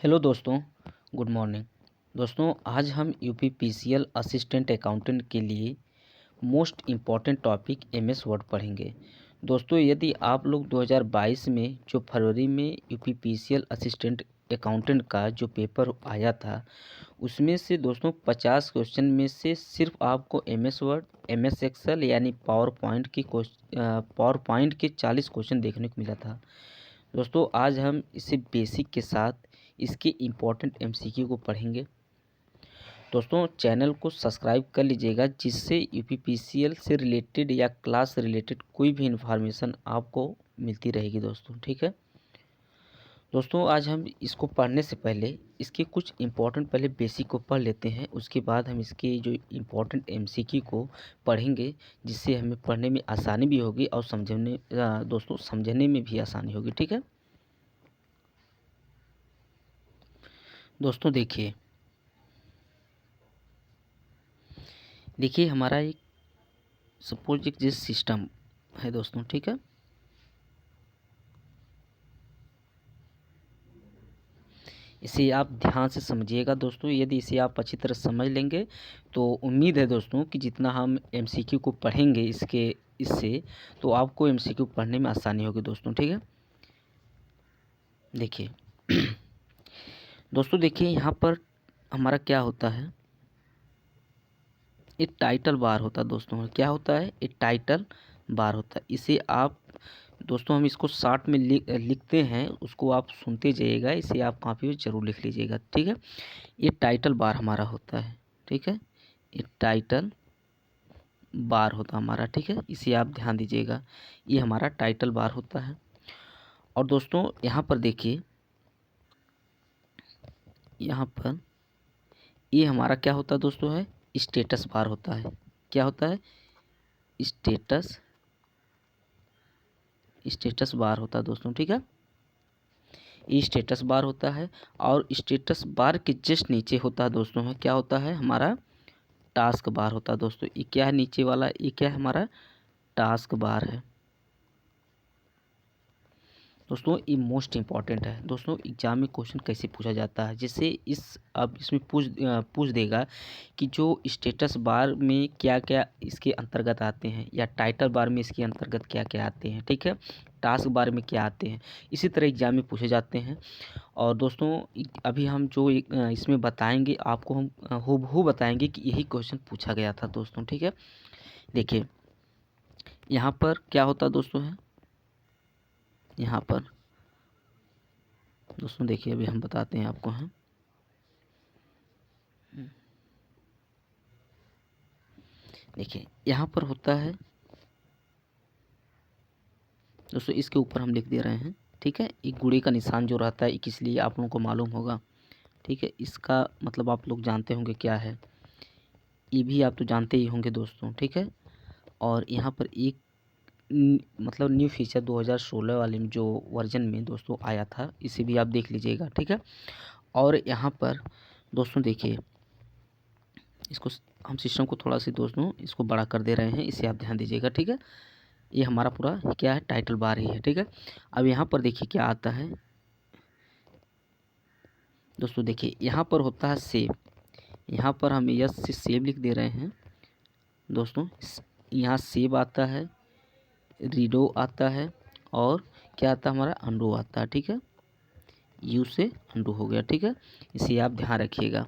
Hello दोस्तों, good morning. दोस्तों, आज हम यूपीपीसीएल असिस्टेंट अकाउंटेंट के लिए most important topic MS word पढ़ेंगे। दोस्तों, यदि आप लोग 2022 में जो फरवरी में यूपीपीसीएल असिस्टेंट अकाउंटेंट का जो पेपर आया था, उसमें से दोस्तों 50 क्वेश्चन में से सिर्फ आपको एमएस वर्ड, एमएस एक्सेल यानी पावर पॉइंट के 40 क्वेश्चन देखने को मिला था। दोस्तों, आज हम इसे बेसिक के साथ इसके इम्पोर्टेंट एमसीक्यू को पढ़ेंगे। दोस्तों, चैनल को सब्सक्राइब कर लीजिएगा, जिससे यूपीपीसीएल से रिलेटेड या क्लास से रिलेटेड कोई भी इन्फॉर्मेशन आपको मिलती रहेगी दोस्तों, ठीक है। दोस्तों, आज हम इसको पढ़ने से पहले इसके कुछ इम्पोर्टेंट पहले बेसिक को पढ़ लेते हैं। उसके बाद हम इसके जो इम्पोर्टेंट एमसीक्यू को पढ़ेंगे, जिससे हमें पढ़ने में आसानी भी होगी और समझने में भी आसानी होगी, ठीक है। दोस्तों, देखिए हमारा एक सपोज एक जिस सिस्टम है दोस्तों, ठीक है। इसे आप ध्यान से समझिएगा दोस्तों। यदि इसे आप अच्छी तरह समझ लेंगे तो उम्मीद है दोस्तों कि जितना हम एमसीक्यू को पढ़ेंगे इससे तो आपको एमसीक्यू पढ़ने में आसानी होगी दोस्तों, ठीक है। देखिए दोस्तों, देखिए यहाँ पर हमारा क्या होता है, एक टाइटल बार होता है दोस्तों। क्या होता है? एक टाइटल बार होता है। इसे आप दोस्तों, हम इसको शॉर्ट में लिखते हैं, उसको आप सुनते जाइएगा। इसे आप कॉपी में ज़रूर लिख लीजिएगा, ठीक है। ये टाइटल बार हमारा होता है, ठीक है। ये टाइटल बार होता है हमारा, ठीक है। इसे आप ध्यान दीजिएगा, ये हमारा टाइटल बार होता है। और दोस्तों, यहाँ पर देखिए, यहाँ पर ये हमारा क्या होता है दोस्तों, है स्टेटस बार होता है। क्या होता है? स्टेटस बार होता है दोस्तों, ठीक है। ये स्टेटस बार होता है। और स्टेटस बार के जस्ट नीचे होता है दोस्तों, है क्या होता है? हमारा टास्क बार होता है दोस्तों। ये क्या है नीचे वाला? ये क्या है? हमारा टास्क बार है दोस्तों। ये मोस्ट इंपॉर्टेंट है दोस्तों। एग्जाम में क्वेश्चन कैसे पूछा जाता है, जैसे अब इसमें पूछ देगा कि जो स्टेटस बार में क्या क्या इसके अंतर्गत आते हैं, या टाइटल बार में इसके अंतर्गत क्या क्या आते हैं, ठीक है। टास्क बार में क्या आते हैं, इसी तरह एग्जाम में पूछे जाते हैं। और दोस्तों, अभी हम जो इसमें बताएंगे आपको, हम हूबहू बताएंगे कि यही क्वेश्चन पूछा गया था दोस्तों, ठीक है। देखिए यहाँ पर क्या होता दोस्तों है, यहाँ पर दोस्तों देखिए अभी हम बताते हैं आपको, हैं देखिए यहाँ पर होता है दोस्तों, इसके ऊपर हम लिख दे रहे हैं, ठीक है। एक गुड़े का निशान जो रहता है, किस लिए आप लोगों को मालूम होगा, ठीक है। इसका मतलब आप लोग जानते होंगे क्या है, ये भी आप तो जानते ही होंगे दोस्तों, ठीक है। और यहाँ पर एक मतलब न्यू फीचर 2016 वाले में जो वर्जन में दोस्तों आया था, इसे भी आप देख लीजिएगा, ठीक है। और यहाँ पर दोस्तों देखिए, इसको हम सिस्टम को थोड़ा सा दोस्तों इसको बड़ा कर दे रहे हैं, इसे आप ध्यान दीजिएगा, ठीक है। ये हमारा पूरा क्या है? टाइटल बार ही है, ठीक है। अब यहाँ पर देखिए क्या आता है दोस्तों, देखिए यहाँ पर होता है सेव। यहाँ पर हम यस से सेव लिख दे रहे हैं दोस्तों। यहाँ सेव आता है, रीडो आता है, और क्या आता है? हमारा अंडो आता है, ठीक है। यू से अंडो हो गया, ठीक है। इसे आप ध्यान रखिएगा,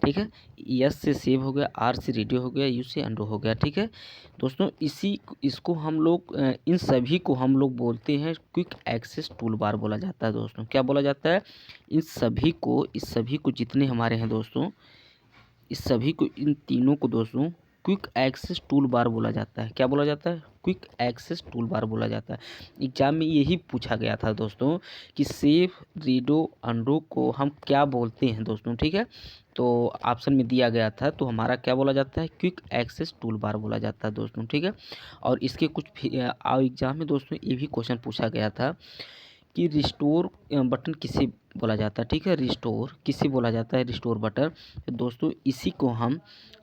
ठीक है। यस से सेव हो गया, आर से रेडियो हो गया, यू से अंडो हो गया, ठीक है दोस्तों। इसको हम लोग इन सभी को हम लोग बोलते हैं क्विक एक्सेस टूल बार बोला जाता है दोस्तों। क्या बोला जाता है? इस सभी को जितने हमारे हैं दोस्तों, इन तीनों को दोस्तों क्विक एक्सेस टूल बार बोला जाता है। क्या बोला जाता है? क्विक एक्सेस टूल बार बोला जाता है। एग्जाम में यही पूछा गया था दोस्तों कि सेव, रीडो, अंडो को हम क्या बोलते हैं दोस्तों, ठीक है। तो ऑप्शन में दिया गया था, तो हमारा क्या बोला जाता है? क्विक एक्सेस टूल बार बोला जाता है दोस्तों, ठीक है। और इसके कुछ एग्जाम में दोस्तों ये भी क्वेश्चन पूछा गया था कि रिस्टोर बटन किसे बोला जाता है, ठीक है। रिस्टोर किसे बोला जाता है? Restore button. तो दोस्तों इसी को हम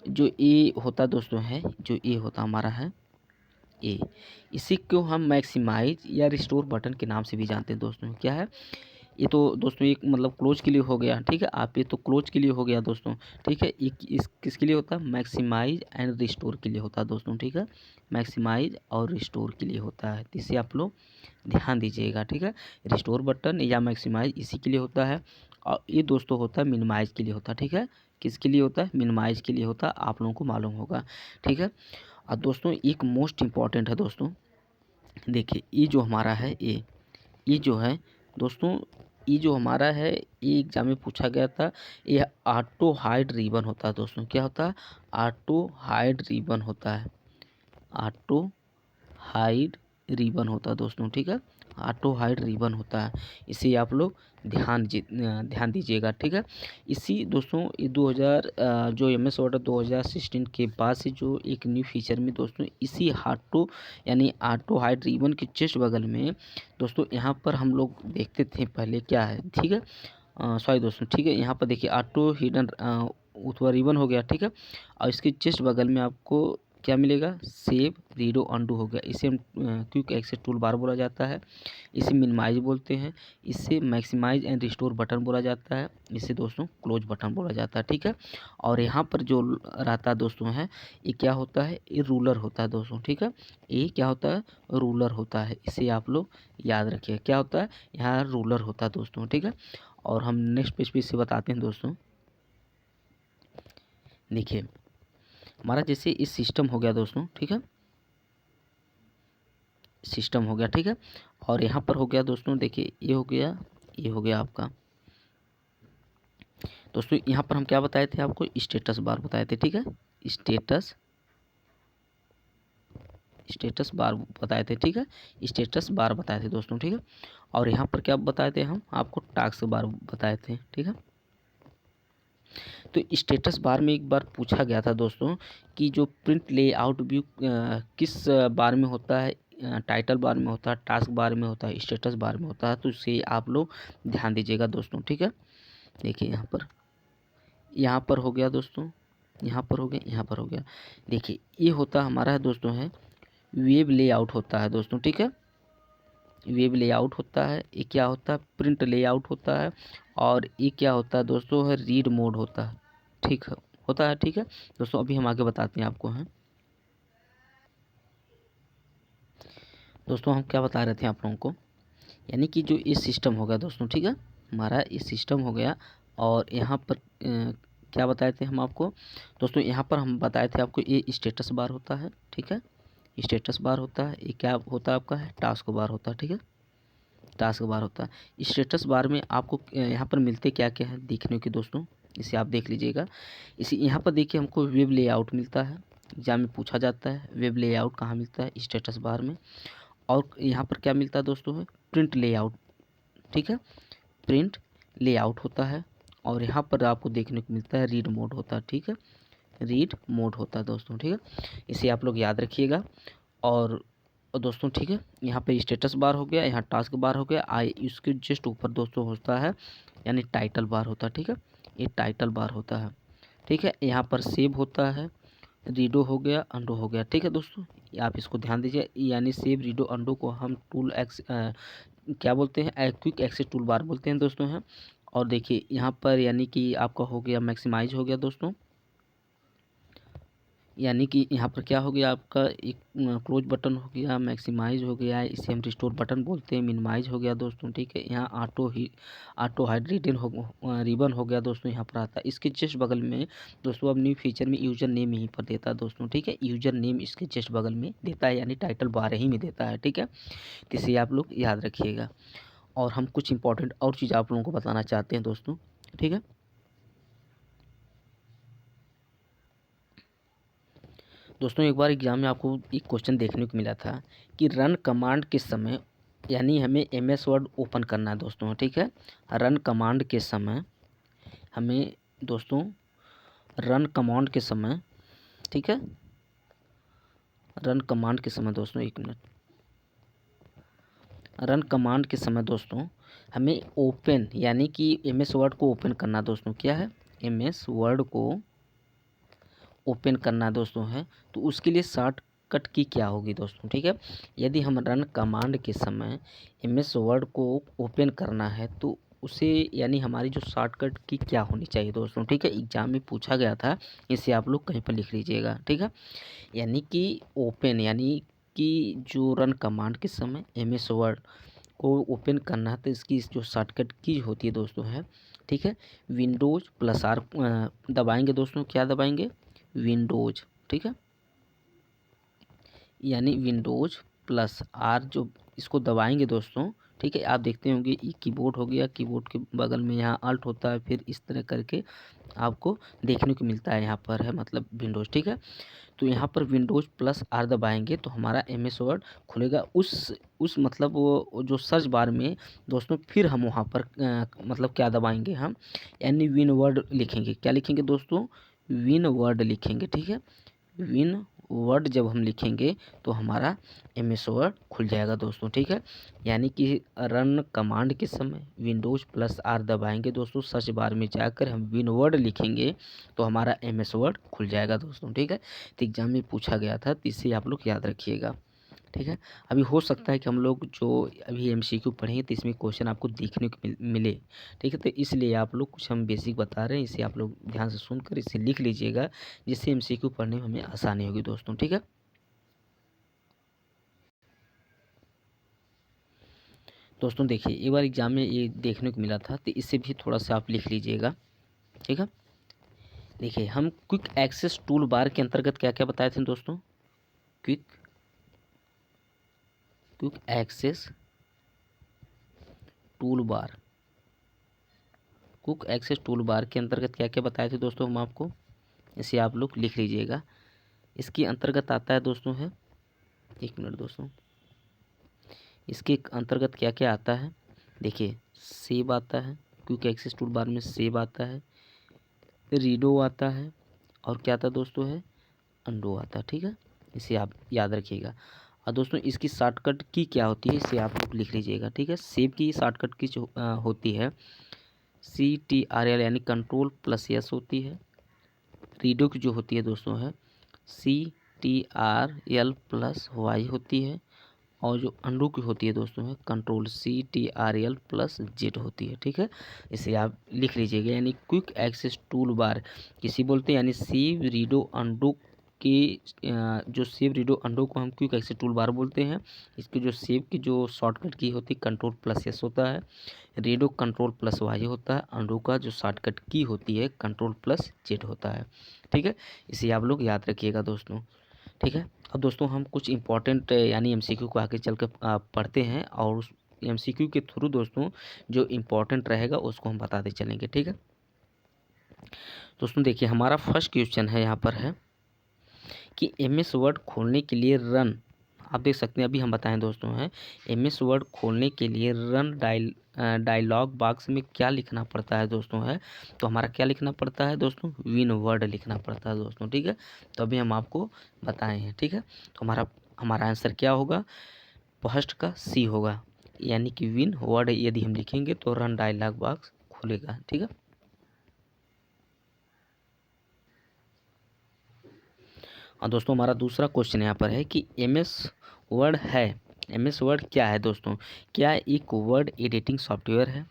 जो ए होता दोस्तों है, जो ए होता हमारा है ए, इसी को हम मैक्सिमाइज या रिस्टोर बटन के नाम से भी जानते हैं दोस्तों। क्या है? ये तो दोस्तों एक मतलब क्लोज के लिए हो गया, ठीक है। आप ये तो क्लोज के लिए हो गया दोस्तों, ठीक है। एक इस किसके लिए होता है, मैक्सिमाइज एंड रिस्टोर के लिए होता है दोस्तों, ठीक है। मैक्सिमाइज और रिस्टोर के लिए होता है, तो इसे आप लोग ध्यान दीजिएगा, ठीक है। रिस्टोर बटन या मैक्सिमाइज इसी के लिए होता है, और ये दोस्तों होता है मिनिमाइज के लिए होता है, ठीक है। किसके लिए होता है, मिनिमाइज के लिए होता है, आप लोगों को मालूम होगा, ठीक है। और दोस्तों एक मोस्ट इम्पॉर्टेंट है दोस्तों, देखिए ये जो हमारा है ये जो है दोस्तों, ये जो हमारा है ये एग्जाम में पूछा गया था। ये ऑटो हाइड रिबन होता है दोस्तों, क्या होता है, ऑटो हाइड रिबन होता है, ऑटो हाइड रिबन होता है दोस्तों, ठीक है। ऑटो हाइड रिबन होता है, इसे आप लोग ध्यान दीजिएगा, ठीक है। इसी दोस्तों ये 2000 जो MS वर्ड 2016 के बाद से जो एक न्यू फीचर में दोस्तों इसी ऑटो यानी ऑटो हाइड रिबन के जस्ट बगल में दोस्तों यहाँ पर हम लोग देखते थे पहले क्या है, ठीक है। सॉरी दोस्तों, ठीक है। यहाँ पर देखिए ऑटो हिडन उत्वर रिबन हो गया, ठीक है। और इसके जस्ट बगल में आपको क्या मिलेगा, सेव रीडो अंडू हो गया। इसे हम क्विक एक्सेस टूल बार बोला जाता है, इसे मिनिमाइज बोलते हैं, इसे मैक्सिमाइज एंड रिस्टोर बटन बोला जाता है, इसे दोस्तों क्लोज बटन बोला जाता है, ठीक है। और यहाँ पर जो रहता है दोस्तों है, ये क्या होता है, ये रूलर होता है दोस्तों, ठीक है। ये क्या होता है, रूलर होता है, इसे आप लोग याद रखिए, क्या होता है, यहाँ रूलर होता है दोस्तों, ठीक है। और हम नेक्स्ट पेज पे इसे बताते हैं दोस्तों। देखिए हमारा जैसे इस सिस्टम हो गया दोस्तों, ठीक है, सिस्टम हो गया, ठीक है। और यहाँ पर हो गया दोस्तों, देखिए ये हो गया, ये हो गया आपका दोस्तों। यहाँ पर हम क्या बताए थे आपको, स्टेटस बार बताए थे, ठीक है। स्टेटस बार बताए थे, ठीक है। स्टेटस बार बताए थे दोस्तों, ठीक है। और यहाँ पर क्या बताए थे हम आपको, टास्क बार बताए थे, ठीक है। तो स्टेटस बार में एक बार पूछा गया था दोस्तों कि जो प्रिंट लेआउट व्यू किस बार में होता है, टाइटल बार में होता है, टास्क बार में होता है, स्टेटस बार में होता है, तो इसे आप लोग ध्यान दीजिएगा दोस्तों, ठीक है। देखिए यहाँ पर हो गया दोस्तों, यहाँ पर हो गया, यहाँ पर हो गया। देखिए ये होता हमारा है दोस्तों है वेब लेआउट होता है दोस्तों, ठीक है। वेब लेआउट होता है, ये क्या होता है, प्रिंट लेआउट होता है, और ये क्या होता है दोस्तों है, रीड मोड होता है, ठीक है, होता है, ठीक है दोस्तों। अभी हम आगे बताते हैं आपको हैं दोस्तों, हम क्या बता रहे थे आप लोगों को, यानी कि जो ये सिस्टम हो गया दोस्तों, ठीक है, हमारा ये सिस्टम हो गया। और यहाँ पर क्या बताए थे हम आपको दोस्तों, यहाँ पर हम बताए थे आपको ये स्टेटस बार होता है, ठीक है। स्टेटस बार होता है, ये क्या होता है आपका है, टास्क बार होता है, ठीक है, टास्क बार होता है। स्टेटस बार में आपको यहाँ पर मिलते क्या क्या है देखने के दोस्तों, इसे आप देख लीजिएगा। इसी यहाँ पर देखिए हमको वेब लेआउट मिलता है, एग्जाम में पूछा जाता है वेब लेआउट कहाँ मिलता है, स्टेटस बार में। और यहाँ पर क्या मिलता है दोस्तों है, प्रिंट लेआउट, ठीक है, प्रिंट लेआउट होता है। और यहाँ पर आपको देखने को मिलता है रीड मोड होता है, ठीक है, रीड मोड होता है दोस्तों, ठीक है। इसे आप लोग याद रखिएगा। और दोस्तों ठीक है, यहाँ पे स्टेटस बार हो गया, यहाँ टास्क बार हो गया, आई इसके जस्ट ऊपर दोस्तों होता है यानी टाइटल बार होता है, ठीक है, ये टाइटल बार होता है, ठीक है। यहाँ पर सेव होता है, रीडो हो गया, अंडो हो गया, ठीक है दोस्तों। आप इसको ध्यान दीजिए, यानी सेव रीडो अंडो को हम टूल एक्स क्या बोलते हैं, क्विक एक्सेस टूल बार बोलते हैं दोस्तों हैं। और देखिए यहाँ पर यानी कि आपका हो गया मैक्सिमाइज हो गया दोस्तों, यानी कि यहाँ पर क्या हो गया आपका, एक क्लोज बटन हो गया, मैक्सिमाइज हो गया, इसे हम रिस्टोर बटन बोलते हैं, मिनिमाइज हो गया दोस्तों, ठीक है। यहाँ ऑटो हाइड्रेटेड रिबन हो गया दोस्तों, यहाँ पर आता है। इसके जस्ट बगल में दोस्तों अब न्यू फीचर में यूजर नेम यहीं पर देता है दोस्तों, ठीक है, यूजर नेम इसके जस्ट बगल में देता है, यानी टाइटल बार ही में देता है, ठीक है। तो इसे आप लोग याद रखिएगा। और हम कुछ इंपॉर्टेंट और चीज़ आप लोगों को बताना चाहते हैं दोस्तों, ठीक है। दोस्तों एक बार एग्जाम में आपको एक क्वेश्चन देखने को मिला था कि रन कमांड के समय, यानी हमें MS वर्ड ओपन करना है दोस्तों, ठीक है। रन कमांड के समय हमें दोस्तों, रन कमांड के समय, ठीक है, रन कमांड के समय दोस्तों, एक मिनट, रन कमांड के समय दोस्तों हमें ओपन यानी कि MS वर्ड को ओपन करना दोस्तों, क्या है, MS वर्ड को ओपन करना दोस्तों है, तो उसके लिए शॉर्टकट की क्या होगी दोस्तों, ठीक है। यदि हम रन कमांड के समय MS वर्ड को ओपन करना है तो उसे यानी हमारी जो शॉर्टकट की क्या होनी चाहिए दोस्तों, ठीक है। एग्जाम में पूछा गया था, इसे आप लोग कहीं पर लिख लीजिएगा, ठीक है। यानी कि ओपन यानी कि जो रन कमांड के समय एमएस वर्ड को ओपन करना है तो इसकी जो शॉर्टकट की होती है दोस्तों है, ठीक है, विंडोज प्लस आर दबाएंगे दोस्तों। क्या दबाएंगे? विंडोज, ठीक है, यानी विंडोज प्लस आर जो इसको दबाएंगे दोस्तों, ठीक है। आप देखते होंगे ये कीबोर्ड हो गया, कीबोर्ड के बगल में यहाँ अल्ट होता है, फिर इस तरह करके आपको देखने को मिलता है, यहाँ पर है मतलब विंडोज, ठीक है। तो यहाँ पर विंडोज प्लस आर दबाएंगे तो हमारा एमएस वर्ड खुलेगा। उस मतलब वो जो सर्च बार में दोस्तों फिर हम वहाँ पर मतलब क्या दबाएंगे हम, यानी विन वर्ड लिखेंगे। क्या लिखेंगे दोस्तों? विन वर्ड लिखेंगे, ठीक है। विन वर्ड जब हम लिखेंगे तो हमारा एमएस वर्ड खुल जाएगा दोस्तों, ठीक है। यानी कि रन कमांड के समय विंडोज प्लस आर दबाएंगे दोस्तों, सर्च बार में जाकर हम विन वर्ड लिखेंगे तो हमारा एमएस वर्ड खुल जाएगा दोस्तों, ठीक है। तो एग्जाम में पूछा गया था, तो इसे आप लोग याद रखिएगा, ठीक है। अभी हो सकता है कि हम लोग जो अभी एमसीक्यू पढ़ेंगे तो इसमें क्वेश्चन आपको देखने को मिले, ठीक है। तो इसलिए आप लोग कुछ हम बेसिक बता रहे हैं, इसे आप लोग ध्यान से सुनकर इसे लिख लीजिएगा, जिससे एमसीक्यू पढ़ने में हमें आसानी होगी दोस्तों, ठीक है। दोस्तों देखिए, एक बार एग्जाम में ये देखने को मिला था, तो इसे भी थोड़ा सा आप लिख लीजिएगा, ठीक है। देखिए, हम क्विक एक्सेस टूल बार के अंतर्गत क्या क्या बताए थे दोस्तों? Quick access tool bar, quick access tool bar के अंतर्गत क्या क्या बताए थे दोस्तों हम आपको, इसे आप लोग लिख लीजिएगा। इसके अंतर्गत आता है दोस्तों है, एक मिनट दोस्तों, इसके अंतर्गत क्या क्या आता है? देखिए, सेव आता है, क्विक एक्सेस टूल बार में सेव आता है, रीडो आता है, और क्या आता दोस्तों है? अंडो आता है, ठीक है। इसे आप याद रखिएगा। और दोस्तों इसकी शॉर्टकट की क्या होती है, इसे आप लोग लिख लीजिएगा, ठीक है। सेव की शॉर्टकट की जो होती है CTRL यानी कंट्रोल प्लस एस होती है। रीडो की जो होती है दोस्तों है CTRL प्लस वाई होती है। और जो अंडू की होती है दोस्तों है कंट्रोल CTRL प्लस जेड होती है, ठीक है। इसे आप लिख लीजिएगा। यानी क्विक एक्सेस टूल बार किसी बोलते हैं, यानी सेव रीडो अंडू की जो सेव रीडो अंडो को हम क्विक एक्सेस टूल बार बोलते हैं। इसकी जो सेव की जो शॉर्टकट की होती है कंट्रोल प्लस एस होता है, रीडो कंट्रोल प्लस वाई होता है, अंडो का जो शॉर्टकट की होती है कंट्रोल प्लस जेड होता है, ठीक है। इसे आप लोग याद रखिएगा दोस्तों, ठीक है। अब दोस्तों हम कुछ इम्पोर्टेंट यानी एमसीक्यू को आगे चल कर पढ़ते हैं, और उस एमसीक्यू के थ्रू दोस्तों जो इम्पोर्टेंट रहेगा उसको हम बताते चलेंगे, ठीक है। दोस्तों देखिए, हमारा फर्स्ट क्वेश्चन है यहाँ पर है कि एमएस वर्ड खोलने के लिए रन, आप देख सकते हैं अभी हम बताएं दोस्तों हैं, एमएस वर्ड खोलने के लिए रन डायलॉग बॉक्स में क्या लिखना पड़ता है दोस्तों है। तो हमारा क्या लिखना पड़ता है दोस्तों? विन वर्ड लिखना पड़ता है दोस्तों, ठीक है। तो अभी हम आपको बताए हैं, ठीक है। तो हमारा आंसर क्या होगा? फर्स्ट का सी होगा, यानी कि विन वर्ड यदि हम लिखेंगे तो रन डायलॉग बॉक्स खुलेगा, ठीक है। और दोस्तों हमारा दूसरा क्वेश्चन यहाँ पर है कि एमएस वर्ड है, एमएस वर्ड क्या है दोस्तों? क्या एक वर्ड एडिटिंग सॉफ्टवेयर है,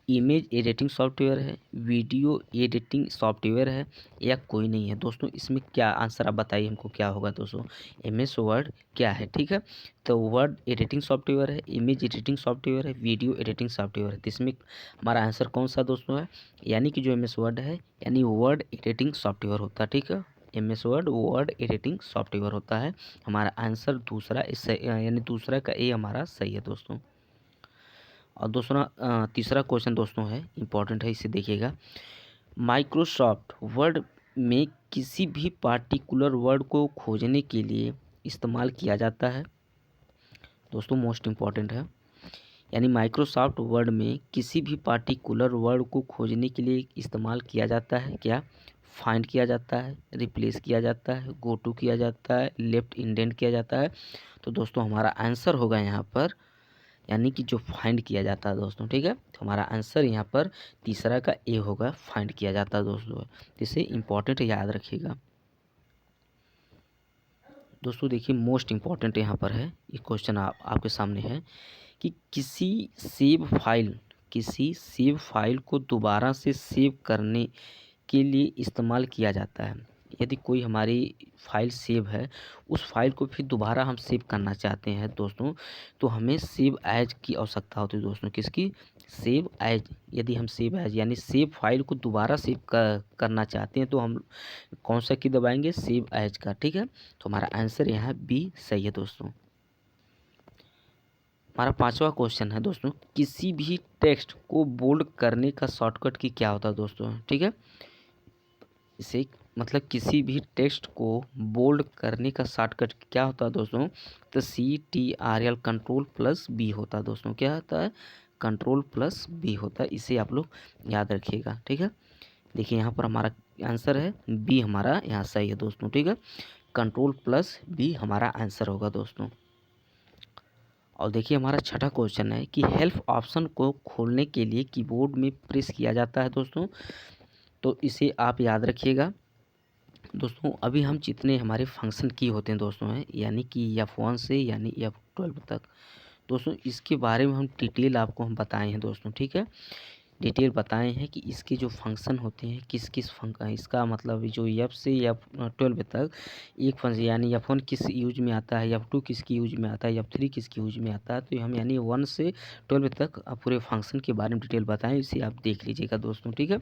इमेज एडिटिंग सॉफ्टवेयर है, वीडियो एडिटिंग सॉफ्टवेयर है, या कोई नहीं है? दोस्तों इसमें क्या आंसर आप बताइए हमको क्या होगा दोस्तों? एमएस वर्ड क्या है, ठीक है। तो वर्ड एडिटिंग सॉफ्टवेयर है, इमेज एडिटिंग सॉफ्टवेयर है, वीडियो एडिटिंग सॉफ्टवेयर है। तो इसमें हमारा आंसर कौन सा दोस्तों है? यानी कि जो एमएस वर्ड है यानी वर्ड एडिटिंग सॉफ्टवेयर होता है, ठीक है। MS word word editing software होता है। हमारा आंसर दूसरा इससे यानी दूसरा का ए हमारा सही है दोस्तों। और तीसरा क्वेश्चन दोस्तों है, इम्पॉर्टेंट है, इसे देखिएगा। माइक्रोसॉफ्ट वर्ड में किसी भी पार्टिकुलर वर्ड को खोजने के लिए इस्तेमाल किया जाता है दोस्तों, मोस्ट इम्पॉर्टेंट है। यानी माइक्रोसॉफ्ट वर्ड में किसी भी पार्टिकुलर वर्ड को खोजने के लिए इस्तेमाल किया जाता है क्या? फाइंड किया जाता है, रिप्लेस किया जाता है, गो टू किया जाता है, लेफ्ट इंडेंट किया जाता है। तो दोस्तों हमारा आंसर होगा यहाँ पर, यानी कि जो फाइंड किया जाता है दोस्तों, ठीक है। तो हमारा आंसर यहाँ पर तीसरा का ए होगा, फाइंड किया जाता है दोस्तों। इसे इम्पॉर्टेंट याद रखिएगा दोस्तों। देखिए, मोस्ट इम्पॉर्टेंट यहाँ पर है, ये क्वेश्चन आपके सामने है कि किसी सेव फाइल किसी सेव फाइल को दोबारा से सेव करने के लिए इस्तेमाल किया जाता है। यदि कोई हमारी फाइल सेव है, उस फाइल को फिर दोबारा हम सेव करना चाहते हैं दोस्तों, तो हमें सेव एज की आवश्यकता होती है दोस्तों। किसकी? Save as. यदि हम सेव एज यानी सेव फाइल को दोबारा सेव करना चाहते हैं तो हम कौन सा की दबाएंगे? सेव एज का। ठीक है, तो हमारा आंसर यहाँ बी सही है दोस्तों। हमारा 5वां क्वेश्चन है दोस्तों, किसी भी टेक्स्ट को बोल्ड करने का शॉर्टकट की क्या होता है दोस्तों? ठीक है, इसे मतलब किसी भी टेक्स्ट को बोल्ड करने का शॉर्टकट क्या होता है दोस्तों? तो CTRL Ctrl+B होता है दोस्तों। क्या होता है? Ctrl+B होता है। इसे आप लोग याद रखिएगा। ठीक है, देखिए यहाँ पर हमारा आंसर है बी, हमारा यहाँ सही है दोस्तों। ठीक है, Ctrl+B हमारा आंसर होगा दोस्तों। और देखिए हमारा 6ठा क्वेश्चन है कि हेल्प ऑप्शन को खोलने के लिए कीबोर्ड में प्रेस किया जाता है दोस्तों। तो इसे आप याद रखिएगा दोस्तों। अभी हम जितने हमारे फंक्शन की होते हैं दोस्तों हैं, यानी कि F1 से यानी F12 तक दोस्तों, इसके बारे में हम डिटेल आपको हम बताए हैं दोस्तों। ठीक है, डिटेल बताए हैं कि इसके जो फंक्शन होते हैं किस किस इसका मतलब जो F से F12 तक एक फंक्शन यानी F1 किस यूज में आता है, F2 किसकी यूज में आता है, F3 किसकी यूज में आता है। तो हम यानी 1 से 12 तक पूरे फंक्शन के बारे में डिटेल बताएं, इसे आप देख लीजिएगा दोस्तों। ठीक है,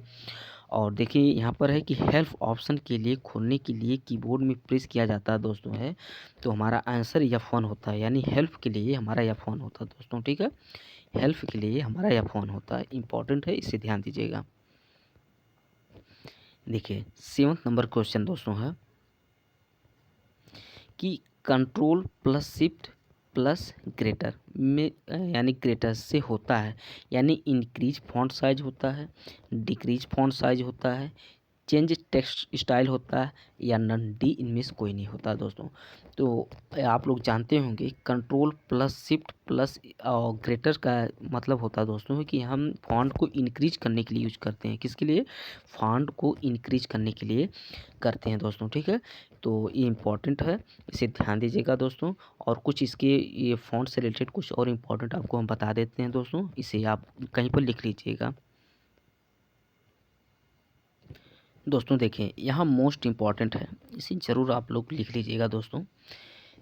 और देखिए यहाँ पर है कि हेल्प ऑप्शन के लिए खोलने के लिए कीबोर्ड में प्रेस किया जाता है दोस्तों है। तो हमारा आंसर F1 होता है, यानी हेल्प के लिए हमारा F1 होता है दोस्तों। ठीक है, हेल्प के लिए हमारा F1 होता है। इंपॉर्टेंट है, इसे ध्यान दीजिएगा। देखिए 7वां नंबर क्वेश्चन दोस्तों है कि Ctrl+Shift+ग्रेटर में यानी ग्रेटर से होता है, यानी इंक्रीज फॉन्ट साइज होता है, डिक्रीज फॉन्ट साइज होता है, चेंज टेक्स्ट स्टाइल होता है, या नन डी इनमें से कोई नहीं होता दोस्तों। तो आप लोग जानते होंगे Ctrl+Shift+ और ग्रेटर का मतलब होता है दोस्तों कि हम फॉन्ट को इंक्रीज करने के लिए यूज करते हैं। किसके लिए? फॉन्ट को इंक्रीज करने के लिए करते हैं दोस्तों। ठीक है, तो ये इम्पॉर्टेंट है, इसे ध्यान दीजिएगा दोस्तों। और कुछ इसके ये फॉन्ट से रिलेटेड कुछ और इम्पॉर्टेंट आपको हम बता देते हैं दोस्तों, इसे आप कहीं पर लिख लीजिएगा दोस्तों। देखिए यहाँ मोस्ट इम्पॉर्टेंट है, इसे ज़रूर आप लोग लिख लीजिएगा दोस्तों।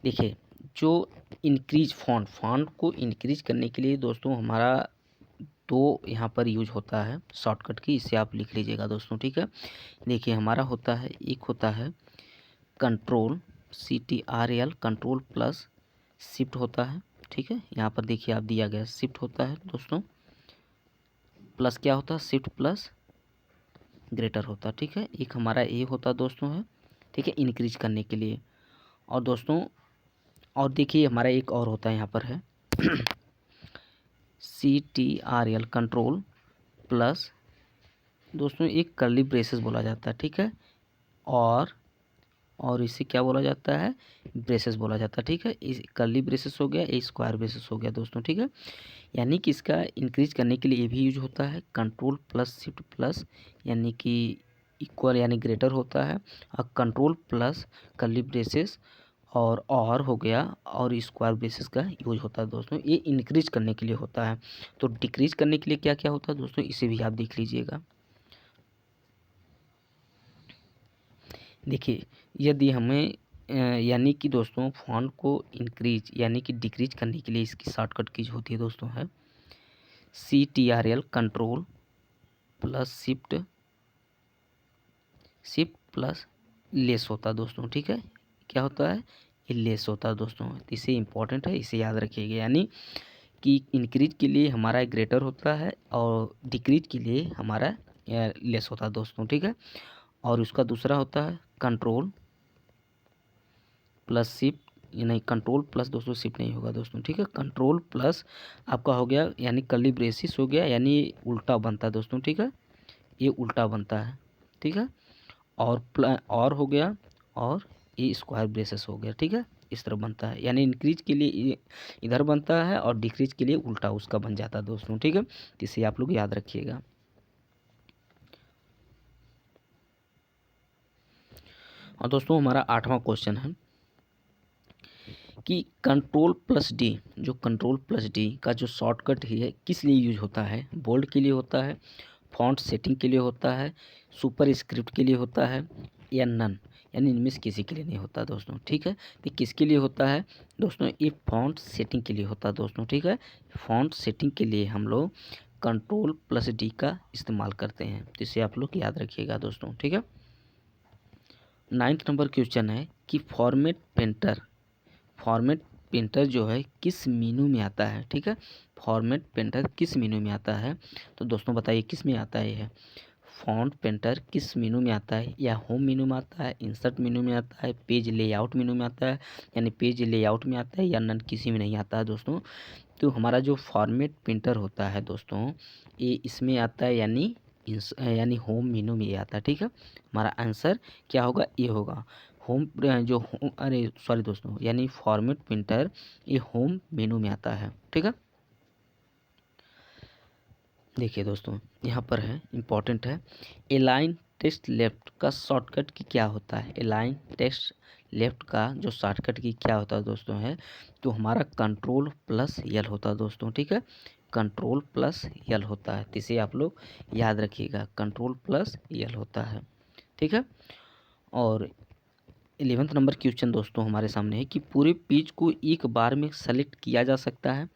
देखिए जो इंक्रीज फॉन्ट को इंक्रीज करने के लिए दोस्तों हमारा दो यहाँ पर यूज होता है शॉर्टकट की, इसे आप लिख लीजिएगा दोस्तों। ठीक है, देखिए हमारा होता है, एक होता है कंट्रोल CTRL Ctrl+Shift होता है। ठीक है, यहाँ पर देखिए आप दिया गया शिफ्ट होता है दोस्तों, प्लस क्या होता है? शिफ्ट प्लस ग्रेटर होता है। ठीक है, एक हमारा ए होता दोस्तों है। ठीक है, इंक्रीज करने के लिए। और दोस्तों और देखिए हमारा एक और होता है यहाँ पर है CTRL Ctrl+ दोस्तों एक कर्ली ब्रेसेस बोला जाता है। ठीक है, और इसे क्या बोला जाता है? ब्रेसेस बोला जाता है। ठीक है, इस कर्ली ब्रेसेस हो गया, ये स्क्वायर ब्रेसेस हो गया दोस्तों। ठीक है, यानी कि इसका इंक्रीज करने के लिए ये भी यूज होता है Ctrl+Shift+ यानी कि इक्वल यानी ग्रेटर होता है, और Ctrl+ कर्ली ब्रेसेस और हो गया और स्क्वायर ब्रेसेस का यूज होता है दोस्तों। ये इंक्रीज करने के लिए होता है। तो डिक्रीज करने के लिए क्या क्या होता है दोस्तों, इसे भी आप देख लीजिएगा। देखिए यदि हमें यानी कि दोस्तों फॉन्ट को इंक्रीज यानी कि डिक्रीज करने के लिए इसकी शॉर्टकट कीज होती है दोस्तों है CTRL Ctrl+Shift+ लेस होता है दोस्तों। ठीक है, क्या होता है? ये लेस होता है दोस्तों। इसे इंपॉर्टेंट है, इसे याद रखिएगा। यानी कि इंक्रीज के लिए हमारा ग्रेटर होता है और डिक्रीज के लिए हमारा लेस होता है दोस्तों। ठीक है, और उसका दूसरा होता है Ctrl+Shift नहीं, Ctrl+ दोस्तों शिफ्ट नहीं होगा दोस्तों। ठीक है, Ctrl+ आपका हो गया यानी कर्ली ब्रेसिस हो गया, यानी उल्टा बनता है दोस्तों। ठीक है, ये उल्टा बनता है। ठीक है, और हो गया, और ये स्क्वायर ब्रेसेस हो गया। ठीक है, इस तरह बनता है, यानी इंक्रीज के लिए ये इधर बनता है और डिक्रीज के लिए उल्टा उसका बन जाता है दोस्तों। ठीक है, इसे आप लोग याद रखिएगा। और दोस्तों हमारा 8वां क्वेश्चन है कि कंट्रोल प्लस डी, जो कंट्रोल प्लस डी का जो शॉर्टकट है किस लिए यूज होता है? बोल्ड के लिए होता है, फॉन्ट सेटिंग के लिए होता है, सुपर स्क्रिप्ट के लिए होता है, या नन, यानी इनमें से किसी के लिए नहीं होता दोस्तों। ठीक है, तो किसके लिए होता है दोस्तों? ये फॉन्ट सेटिंग के लिए होता है दोस्तों। ठीक है, फॉन्ट सेटिंग के लिए हम लोग कंट्रोल प्लस डी का इस्तेमाल करते हैं, तो इसे आप लोग याद रखिएगा दोस्तों। ठीक है, 9th नंबर क्वेश्चन है कि फॉर्मेट पेंटर जो है किस मेनू में आता है? ठीक है, फॉर्मेट पेंटर किस मेनू में आता है? तो दोस्तों बताइए किस में आता है? यह फॉन्ट पेंटर किस मेनू में आता है? या होम मेनू में आता है, इंसर्ट मेनू में आता है, पेज लेआउट मेनू में आता है, यानी पेज लेआउट में आता है, या नन, किसी में नहीं आता है दोस्तों। तो हमारा जो फॉर्मेट पेंटर होता है दोस्तों, ये इसमें आता है, यानी होम मेनू में ये आता है। ठीक है, हमारा आंसर क्या होगा? ये होगा होम, अरे सॉरी दोस्तों, यानी फॉर्मेट प्रिंटर ये होम मेनू में आता है। ठीक है, देखिए दोस्तों यहाँ पर है, इम्पॉर्टेंट है, अलाइन टेक्स्ट लेफ्ट का शॉर्टकट की क्या होता है? अलाइन टेक्स्ट लेफ्ट का जो शॉर्टकट की क्या होता है दोस्तों है, तो हमारा कंट्रोल प्लस यल होता है दोस्तों। ठीक है, कंट्रोल प्लस यल होता है, तो इसे आप लोग याद रखिएगा, कंट्रोल प्लस यल होता है। ठीक है, और 11th नंबर क्वेश्चन दोस्तों हमारे सामने है कि पूरे पेज को एक बार में सेलेक्ट किया जा सकता है?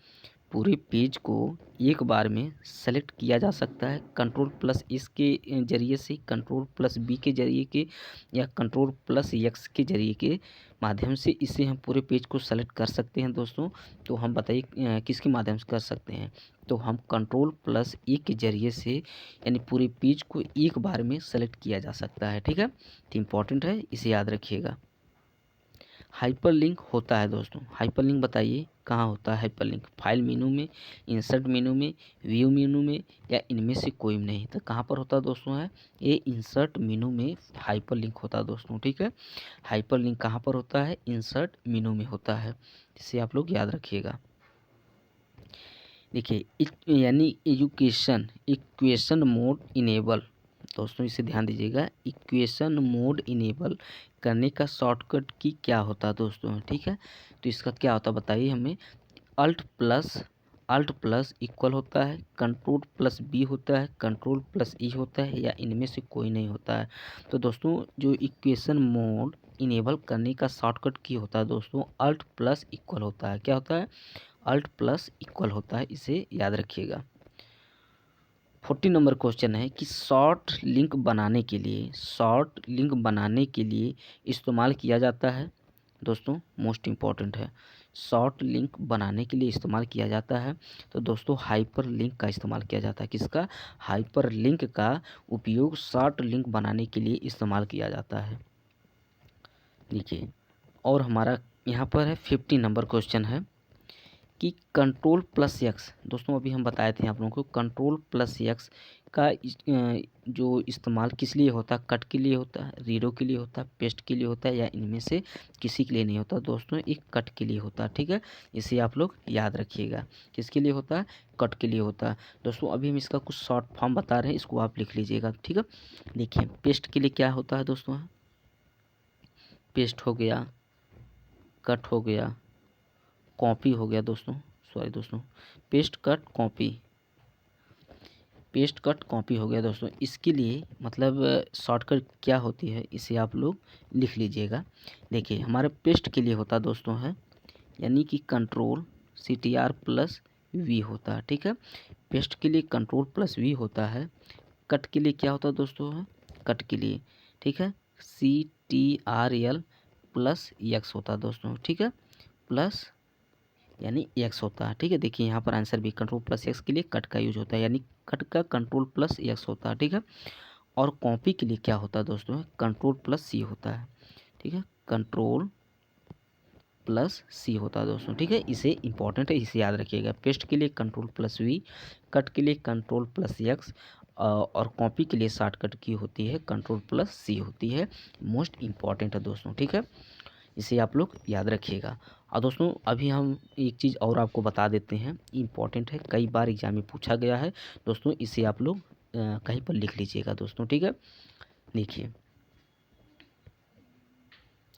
पूरे पेज को एक बार में सेलेक्ट किया जा सकता है कंट्रोल प्लस इस के जरिए से, कंट्रोल प्लस बी के जरिए के, या कंट्रोल प्लस एक्स के जरिए के माध्यम से इसे हम पूरे पेज को सेलेक्ट कर सकते हैं दोस्तों। तो हम बताइए किसके माध्यम से कर सकते हैं? तो हम कंट्रोल प्लस ए के जरिए से, यानी पूरे पेज को एक बार में सेलेक्ट किया जा सकता है। ठीक है, तो इम्पॉर्टेंट है, इसे याद रखिएगा। हाइपरलिंक होता है दोस्तों, हाइपरलिंक बताइए कहाँ होता है हाइपरलिंक? फाइल मेनू में, इंसर्ट मेनू में, व्यू मेनू में, या इनमें से कोई नहीं? तो कहाँ पर होता है दोस्तों? है ये इंसर्ट मेनू में हाइपरलिंक होता है दोस्तों। ठीक है, हाइपरलिंक कहाँ पर होता है? इंसर्ट मेनू में होता है, इसे आप लोग याद रखिएगा। देखिए यानी इक्वेशन मोड इनेबल, दोस्तों इसे ध्यान दीजिएगा, इक्वेशन मोड इनेबल करने का शॉर्टकट की क्या होता है दोस्तों? ठीक है, तो इसका क्या होता है बताइए हमें। अल्ट प्लस इक्वल होता है, कंट्रोल प्लस बी होता है, कंट्रोल प्लस ई होता है, या इनमें से कोई नहीं होता है? तो दोस्तों जो इक्वेशन मोड इनेबल करने का शॉर्टकट की होता है दोस्तों, अल्ट प्लस इक्वल होता है। क्या होता है? अल्ट प्लस इक्वल होता है, इसे याद रखिएगा। 40 नंबर क्वेश्चन है कि शॉर्ट लिंक बनाने के लिए इस्तेमाल किया जाता है दोस्तों, मोस्ट इम्पॉर्टेंट है, शॉर्ट लिंक बनाने के लिए इस्तेमाल किया जाता है। तो दोस्तों हाइपर लिंक का इस्तेमाल किया जाता है, किसका? हाइपर लिंक का उपयोग शॉर्ट लिंक बनाने के लिए इस्तेमाल किया जाता है। देखिए, और हमारा यहाँ पर है 50 नंबर क्वेश्चन है कि कंट्रोल प्लस एक्स, दोस्तों अभी हम बताए थे आप लोगों को, कंट्रोल प्लस एक्स का जो इस्तेमाल किस लिए होता है? कट के लिए होता है, रीडो के लिए होता है, पेस्ट के लिए होता है, या इनमें से किसी के लिए नहीं होता दोस्तों? एक कट के लिए होता है। ठीक है, इसे आप लोग याद रखिएगा, किसके लिए होता है? कट के लिए होता है दोस्तों। अभी हम इसका कुछ शॉर्ट फॉर्म बता रहे हैं, इसको आप लिख लीजिएगा। ठीक है, देखिए पेस्ट के लिए क्या होता है दोस्तों? पेस्ट हो गया, कट हो गया, कॉपी हो गया दोस्तों, सॉरी दोस्तों, पेस्ट कट कॉपी हो गया दोस्तों। इसके लिए मतलब शॉर्टकट क्या होती है, इसे आप लोग लिख लीजिएगा। देखिए हमारे पेस्ट के लिए होता दोस्तों है, यानी कि कंट्रोल CTR प्लस वी होता है। ठीक है, पेस्ट के लिए कंट्रोल प्लस वी होता है। कट के लिए क्या होता है दोस्तों? है कट के लिए, ठीक है, CTRL प्लस एक्स होता है दोस्तों। ठीक है, प्लस यानी एक्स होता है। ठीक है, देखिए यहाँ पर आंसर भी कंट्रोल प्लस एक्स के लिए कट का यूज होता है, यानी कट का कंट्रोल प्लस एक्स होता है। ठीक है, और कॉपी के लिए क्या होता है दोस्तों? कंट्रोल प्लस सी होता है। ठीक है, कंट्रोल प्लस सी होता है दोस्तों। ठीक है, इसे इंपॉर्टेंट है, इसे याद रखिएगा। पेस्ट के लिए कंट्रोल प्लस वी, कट के लिए कंट्रोल प्लस एक्स, और कॉपी के लिए शॉर्टकट की होती है कंट्रोल प्लस सी होती है, मोस्ट इम्पॉर्टेंट है दोस्तों। ठीक है, इसे आप लोग याद रखिएगा। और दोस्तों अभी हम एक चीज़ और आपको बता देते हैं, इम्पॉर्टेंट है, कई बार एग्जाम में पूछा गया है दोस्तों, इसे आप लोग कहीं पर लिख लीजिएगा दोस्तों। ठीक है, देखिए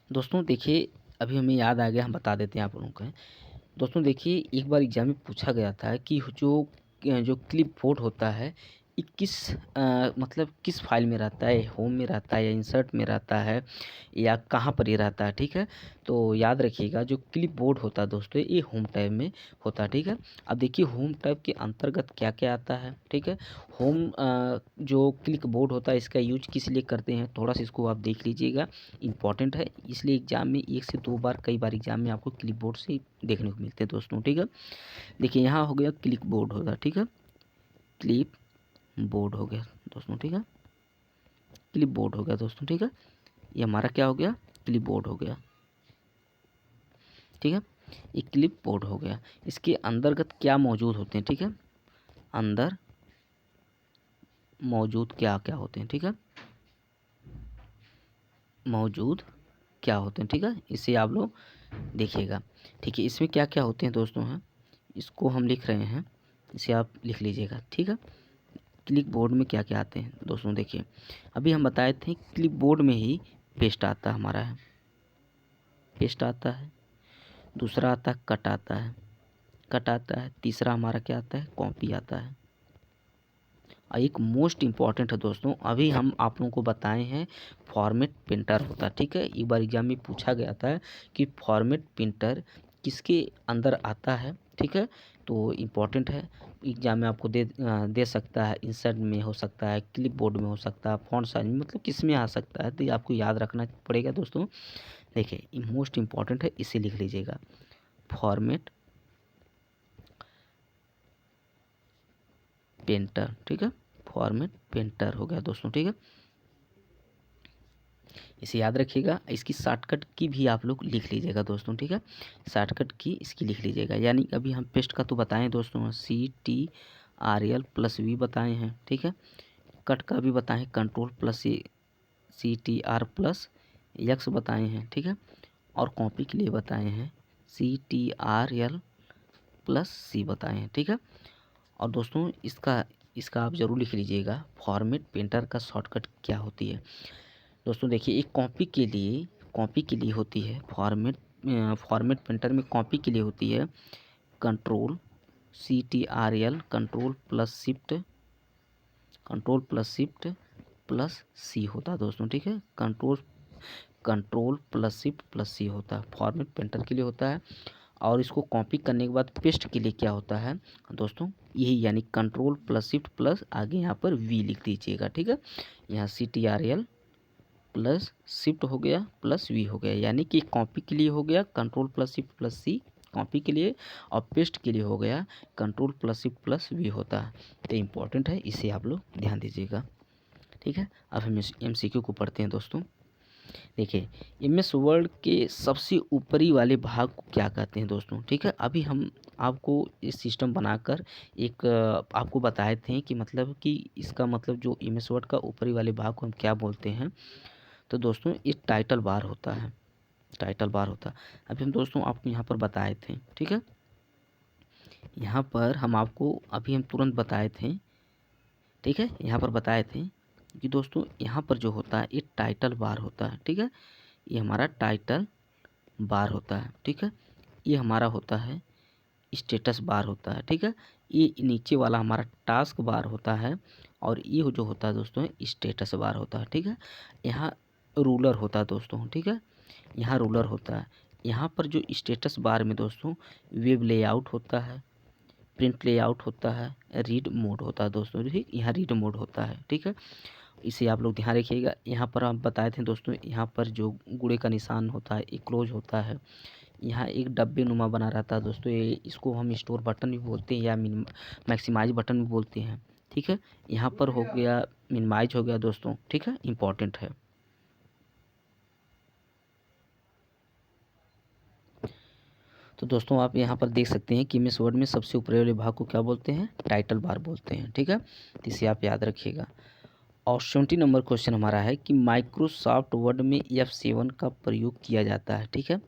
दोस्तों, देखिए अभी हमें याद आ गया, हम बता देते हैं आप लोगों को। दोस्तों देखिए, एक बार एग्ज़ाम में पूछा गया था कि जो जो क्लिपबोर्ड होता है ये किस मतलब किस फ़ाइल में रहता है, होम में रहता है या इंसर्ट में रहता है या कहाँ पर ये रहता है, ठीक है। तो याद रखिएगा, जो क्लिपबोर्ड होता है दोस्तों ये होम टैब में होता है, ठीक है। अब देखिए होम टैब के अंतर्गत क्या क्या आता है, ठीक है। होम जो क्लिपबोर्ड होता है इसका यूज किस लिए करते हैं, थोड़ा सा इसको आप देख लीजिएगा, इंपॉर्टेंट है। इसलिए एग्ज़ाम में 1 से 2 बार, कई बार एग्ज़ाम में आपको क्लिपबोर्ड से देखने को मिलते हैं दोस्तों, ठीक है। देखिए यहाँ हो गया क्लिपबोर्ड होगा, ठीक है, क्लिप बोर्ड हो गया दोस्तों, ठीक है, क्लिप बोर्ड हो गया दोस्तों, ठीक है। ये हमारा क्या हो गया, क्लिप बोर्ड हो गया, ठीक है। ये क्लिप बोर्ड हो गया। इसके अंतर्गत क्या मौजूद होते हैं, ठीक है, अंदर मौजूद क्या क्या होते हैं, ठीक है, मौजूद क्या होते हैं, ठीक है। इसे आप लोग देखिएगा, ठीक है। इसमें क्या क्या होते हैं दोस्तों हैं, इसको हम लिख रहे हैं, इसे आप लिख लीजिएगा, ठीक है। क्लिप बोर्ड में क्या क्या आते हैं दोस्तों, देखिए अभी हम बताए थे क्लिप बोर्ड में ही पेस्ट आता हमारा है, पेस्ट आता है। दूसरा आता है कट आता है, कट आता है। तीसरा हमारा क्या आता है, कॉपी आता है। और एक मोस्ट इम्पॉर्टेंट है दोस्तों, अभी हम आप लोगों को बताए हैं फॉर्मेट प्रिंटर होता है, ठीक है। एक बार एग्जाम में पूछा गया था कि फॉर्मेट प्रिंटर किसके अंदर आता है, ठीक है। तो इम्पॉर्टेंट है, एग्जाम में आपको दे सकता है, इंसर्ट में हो सकता है, क्लिप बोर्ड में हो सकता है, फॉन्ट साइज में, मतलब किस में आ सकता है, तो ये आपको याद रखना पड़ेगा दोस्तों। देखिए ये मोस्ट इम्पॉर्टेंट है, इसे लिख लीजिएगा, फॉर्मेट पेंटर, ठीक है, फॉर्मेट पेंटर हो गया दोस्तों, ठीक है। इसे याद रखिएगा। इसकी शॉर्टकट की भी आप लोग लिख लीजिएगा दोस्तों, ठीक है, शॉर्टकट की इसकी लिख लीजिएगा। यानी अभी हम पेस्ट का तो बताएं दोस्तों, CTRL+V बताए हैं, ठीक है। कट का भी बताएं, CTR+X बताए हैं, ठीक है। और कॉपी के लिए बताए हैं CTRL+C बताए हैं, ठीक है। और दोस्तों इसका इसका आप ज़रूर लिख लीजिएगा, फॉर्मेट पेंटर का शॉर्टकट क्या होती है दोस्तों। देखिए एक कॉपी के लिए होती है फॉर्मेट पेंटर में कॉपी के लिए होती है CTRL कंट्रोल+शिफ्ट+C होता है दोस्तों, ठीक है। कंट्रोल+शिफ्ट+C होता है, फॉर्मेट पेंटर के लिए होता है। और इसको कॉपी करने के बाद पेस्ट के लिए क्या होता है दोस्तों, यही, यानी कंट्रोल+शिफ्ट+ आगे यहाँ पर V लिख दीजिएगा, ठीक है। यहाँ CTRL+शिफ्ट हो गया +V हो गया, यानी कि कॉपी के लिए हो गया कंट्रोल+शिफ्ट+C कॉपी के लिए, और पेस्ट के लिए हो गया कंट्रोल+शिफ्ट+V होता है। तो इम्पोर्टेंट है, इसे आप लोग ध्यान दीजिएगा, ठीक है। अब हम MCQ को पढ़ते हैं दोस्तों। देखिए MS वर्ड के सबसे ऊपरी वाले भाग को क्या कहते हैं दोस्तों, ठीक है। अभी हम आपको इस सिस्टम बनाकर एक आपको बताए थे कि मतलब कि इसका मतलब जो MS वर्ड का ऊपरी वाले भाग को हम क्या बोलते हैं, तो दोस्तों ये टाइटल बार होता है, टाइटल बार होता है। अभी हम दोस्तों आपको यहाँ पर बताए थे, ठीक है। यहाँ पर हम आपको अभी हम तुरंत बताए थे, ठीक है, यहाँ पर बताए थे कि दोस्तों यहाँ पर जो होता है ये टाइटल बार होता है, ठीक है। ये हमारा टाइटल बार होता है, ठीक है। ये हमारा होता है स्टेटस बार होता है, ठीक है। ये नीचे वाला हमारा टास्क बार होता है, और ये जो होता है दोस्तों स्टेटस बार होता है, ठीक है। यहाँ रूलर होता है दोस्तों, ठीक है, यहाँ रूलर होता है। यहाँ पर जो स्टेटस बार में दोस्तों वेब लेआउट होता है, प्रिंट लेआउट होता है, रीड मोड होता है दोस्तों, ठीक, यहाँ रीड मोड होता है, ठीक है। इसे आप लोग ध्यान रखिएगा। यहाँ पर हम बताए थे दोस्तों, यहाँ पर जो गुड़े का निशान होता है ये क्लोज होता है। यहाँ एक डब्बे नुमा बना रहता है दोस्तों, ये इसको हम स्टोर बटन भी बोलते हैं या मैक्सिमाइज बटन भी बोलते हैं, ठीक है। यहाँ पर हो गया मिनिमाइज हो गया दोस्तों, ठीक है, इम्पॉर्टेंट है। तो दोस्तों आप यहाँ पर देख सकते हैं कि MS वर्ड में सबसे ऊपरी वाले भाग को क्या बोलते हैं, टाइटल बार बोलते हैं, ठीक है। तो इसे आप याद रखिएगा। और 70 नंबर क्वेश्चन हमारा है कि माइक्रोसॉफ्ट वर्ड में F7 का प्रयोग किया जाता है। ठीक है,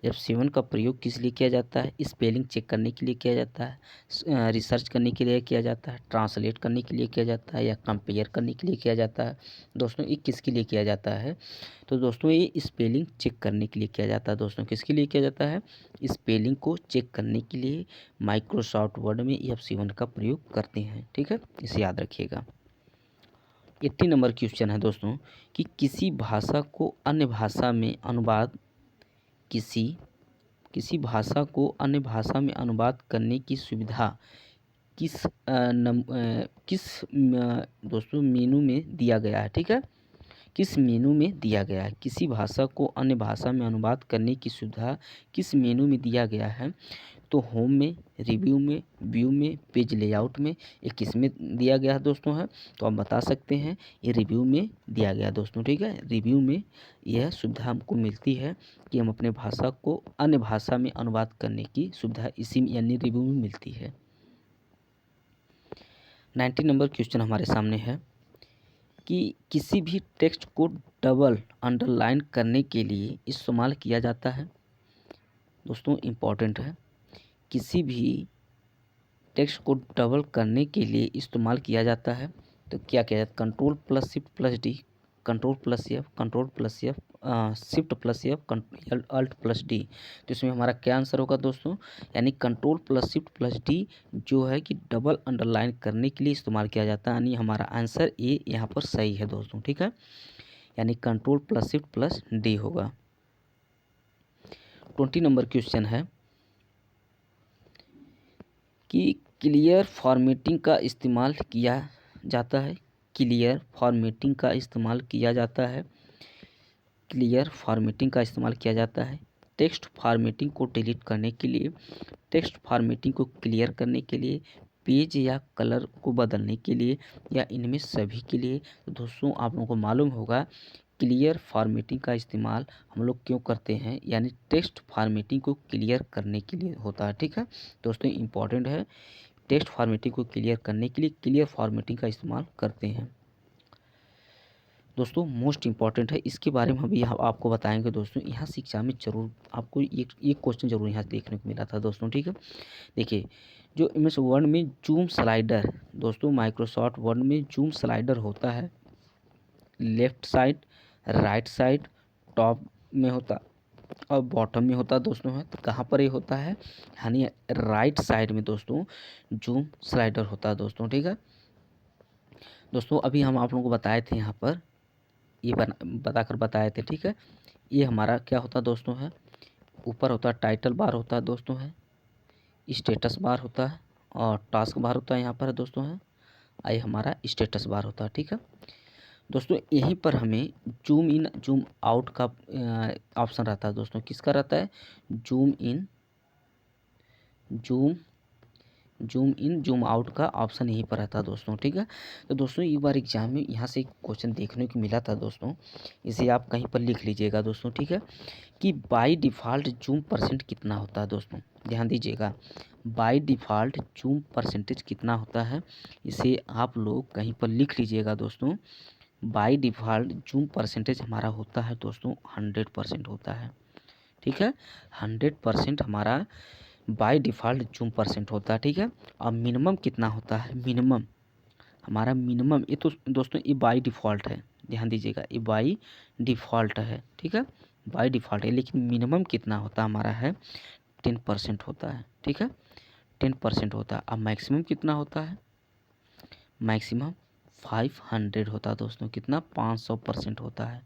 F7 का प्रयोग किस लिए किया जाता है? स्पेलिंग चेक करने के लिए किया जाता है, रिसर्च करने के लिए किया जाता है, ट्रांसलेट करने के लिए किया जाता है, या कंपेयर करने के लिए किया जाता है। दोस्तों ये किसके लिए किया जाता है? तो दोस्तों ये स्पेलिंग चेक करने के लिए किया जाता है। दोस्तों किसके लिए किया जाता है? स्पेलिंग को चेक करने के लिए माइक्रोसॉफ्ट वर्ड में F7 का प्रयोग करते हैं। ठीक है, इसे याद रखिएगा। 80 नंबर क्वेश्चन है दोस्तों कि किसी भाषा को अन्य भाषा में अनुवाद किसी भाषा को अन्य भाषा में अनुवाद करने की सुविधा दोस्तों मेनू में दिया गया है। ठीक है, किस मेनू में दिया गया है? किसी भाषा को अन्य भाषा में अनुवाद करने की सुविधा किस मेनू में दिया गया है? तो होम में, रिव्यू में, व्यू में, पेज लेआउट में, ये किस में दिया गया है दोस्तों है? तो आप बता सकते हैं ये रिव्यू में दिया गया दोस्तों। ठीक है, रिव्यू में यह सुविधा हमको मिलती है कि हम अपने भाषा को अन्य भाषा में अनुवाद करने की सुविधा इसी यानी रिव्यू में मिलती है। 90 नंबर क्वेश्चन हमारे सामने है कि किसी भी टेक्स्ट को डबल अंडरलाइन करने के लिए इस्तेमाल किया जाता है। दोस्तों इम्पॉर्टेंट है, किसी भी टेक्स्ट को डबल करने के लिए इस्तेमाल किया जाता है। तो क्या किया जाता है? Control plus shift plus D, control plus F, control plus F, shift plus F, alt plus D. तो इसमें हमारा क्या आंसर होगा दोस्तों? यानी control plus shift plus D जो है कि डबल अंडरलाइन करने के लिए इस्तेमाल किया जाता है, यानी हमारा आंसर ए यहाँ पर सही है दोस्तों। ठीक है, यानी control plus shift plus D होगा। 20 नंबर क्वेश्चन है कि क्लियर फॉर्मेटिंग का इस्तेमाल किया जाता है। क्लियर फॉर्मेटिंग का इस्तेमाल किया जाता है। क्लियर फॉर्मेटिंग का इस्तेमाल किया जाता है टेक्स्ट फॉर्मेटिंग को डिलीट करने के लिए, टेक्स्ट फॉर्मेटिंग को क्लियर करने के लिए, पेज या कलर को बदलने के लिए, या इनमें सभी के लिए। तो दोस्तों आप लोगों को मालूम होगा क्लियर फॉर्मेटिंग का इस्तेमाल हम लोग क्यों करते हैं, यानी टेक्स्ट फॉर्मेटिंग को क्लियर करने के लिए होता है। ठीक है दोस्तों, इम्पॉर्टेंट है, टेक्स्ट फॉर्मेटिंग को क्लियर करने के लिए क्लियर फॉर्मेटिंग का इस्तेमाल करते हैं। दोस्तों मोस्ट इम्पॉर्टेंट है, इसके बारे में हम यहाँ आपको बताएंगे दोस्तों। यहाँ शिक्षा में जरूर आपको एक क्वेश्चन जरूर यहाँ देखने को मिला था दोस्तों। ठीक है, देखिए जो MS वर्ड में जूम स्लाइडर, दोस्तों माइक्रोसॉफ्ट वर्ड में जूम स्लाइडर होता है left side, right side, top में होता और बॉटम में होता है दोस्तों है। तो कहाँ पर ये होता है? यानी राइट साइड में दोस्तों जूम स्लाइडर होता है दोस्तों। ठीक है दोस्तों, अभी हम आप लोगों को बताए थे यहाँ पर ये बताकर बताए थे। ठीक है, ये हमारा क्या होता है दोस्तों है? ऊपर होता है टाइटल बार होता है दोस्तों है, स्टेटस बार होता है और टास्क बार होता है यहाँ पर दोस्तों है, आई हमारा स्टेटस बार होता है। ठीक है दोस्तों, यहीं पर हमें जूम इन जूम आउट का ऑप्शन रहता है दोस्तों। किसका रहता है? जूम इन जूम आउट का ऑप्शन यहीं पर रहता है दोस्तों। ठीक है, तो दोस्तों एक बार एग्जाम में यहाँ से एक क्वेश्चन देखने को मिला था दोस्तों, इसे आप कहीं पर लिख लीजिएगा दोस्तों। ठीक है, कि बाय डिफ़ॉल्ट जूम परसेंट कितना होता है दोस्तों? ध्यान दीजिएगा, बाय डिफ़ॉल्ट जूम परसेंटेज कितना होता है, इसे आप लोग कहीं पर लिख लीजिएगा दोस्तों। बाय डिफ़ॉल्ट जूम परसेंटेज हमारा होता है दोस्तों 100% होता है। ठीक है, 100% हमारा बाय डिफ़ॉल्ट जूम परसेंट होता है। ठीक है, और मिनिमम कितना होता है? मिनिमम हमारा मिनिमम, ये तो दोस्तों ये बाय डिफ़ॉल्ट है, ध्यान दीजिएगा ये बाय डिफ़ॉल्ट है। ठीक है, बाय डिफ़ॉल्ट है, लेकिन मिनिमम कितना होता है हमारा है? 10% होता है। ठीक है, 10% होता है। अब मैक्सिमम कितना होता है? मैक्सिमम 500 होता है दोस्तों। कितना? 500% होता है,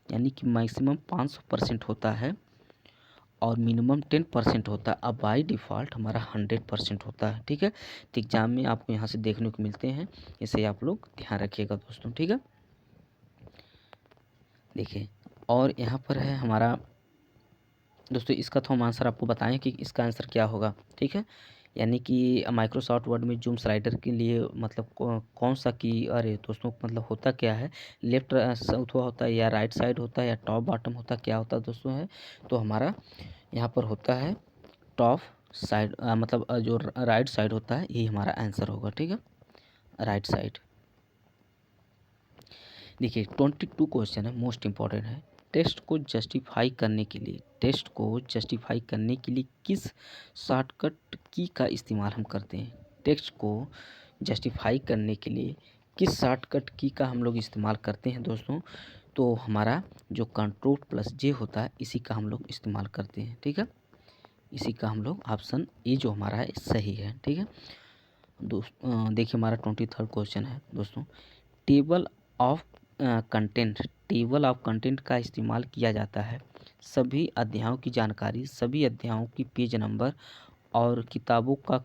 यानी कि मैक्सिमम 500% होता है और मिनिमम 10% होता है। अब बाय डिफ़ॉल्ट हमारा 100% होता है। ठीक है, तो एग्ज़ाम में आपको यहाँ से देखने को मिलते हैं, इसे आप लोग ध्यान रखिएगा दोस्तों। ठीक है, देखिए और यहाँ पर है हमारा दोस्तों, इसका तो हम आंसर आपको बताएं कि इसका आंसर क्या होगा। ठीक है, यानी कि माइक्रोसॉफ्ट वर्ड में जूम स्लाइडर के लिए मतलब कौन सा की, अरे दोस्तों मतलब होता क्या है? लेफ्ट साउथ होता है या राइट साइड होता है या टॉप बॉटम होता है, क्या होता है दोस्तों है? तो हमारा यहाँ पर होता है टॉप साइड, मतलब जो राइट साइड होता है, यही हमारा आंसर होगा। ठीक है, राइट साइड। देखिए 22 क्वेश्चन है, मोस्ट इम्पॉर्टेंट है। टेस्ट को जस्टिफाई करने के लिए किस शॉर्टकट की का इस्तेमाल हम करते हैं? टेक्स्ट को जस्टिफाई करने के लिए किस शॉर्टकट की का हम लोग इस्तेमाल करते हैं दोस्तों? तो हमारा जो Ctrl+J होता है, इसी का हम लोग इस्तेमाल करते हैं। ठीक है, इसी का हम लोग ऑप्शन ए जो हमारा है सही है। ठीक है देखिए हमारा 23rd क्वेश्चन है दोस्तों। टेबल ऑफ कंटेंट का इस्तेमाल किया जाता है सभी अध्यायों की जानकारी, सभी अध्यायों की पेज नंबर और किताबों का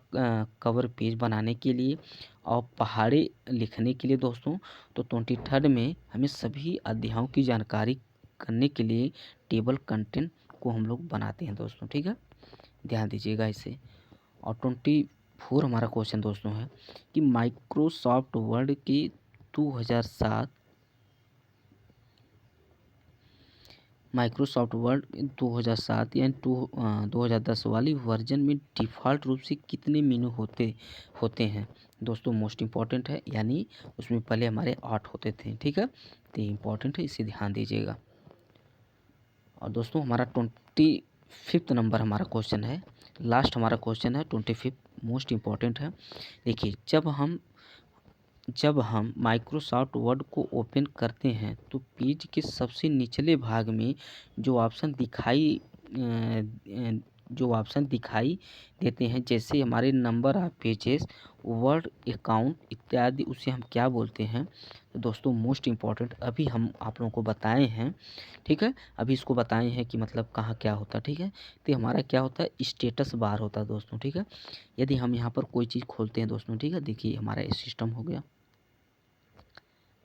कवर पेज बनाने के लिए और पहाड़े लिखने के लिए दोस्तों। तो 23rd में हमें सभी अध्यायों की जानकारी करने के लिए टेबल कंटेंट को हम लोग बनाते हैं दोस्तों। ठीक है, ध्यान दीजिएगा इसे। और 24 हमारा क्वेश्चन दोस्तों है कि माइक्रोसॉफ्ट वर्ड की 2007 यानी 2010 वाली वर्जन में डिफ़ॉल्ट रूप से कितने मेनू होते हैं दोस्तों? मोस्ट इम्पॉर्टेंट है, यानी उसमें पहले हमारे 8 होते थे। ठीक है, तो ये इम्पॉर्टेंट है, इसे ध्यान दीजिएगा। और दोस्तों हमारा 25th नंबर हमारा क्वेश्चन है, लास्ट हमारा क्वेश्चन है 25th, मोस्ट इम्पॉर्टेंट है। देखिए जब हम माइक्रोसॉफ्ट वर्ड को ओपन करते हैं तो पेज के सबसे निचले भाग में जो ऑप्शन दिखाई देते हैं, जैसे हमारे number of pages, word account इत्यादि, उसे हम क्या बोलते हैं? तो दोस्तों मोस्ट इम्पॉर्टेंट अभी हम आप लोगों को बताए हैं। ठीक है, अभी इसको बताए हैं कि मतलब कहाँ क्या होता है। ठीक है, तो हमारा क्या होता है? स्टेटस बार होता है दोस्तों। ठीक है, यदि हम यहाँ पर कोई चीज़ खोलते हैं दोस्तों, ठीक है, देखिए हमारा ये सिस्टम हो गया।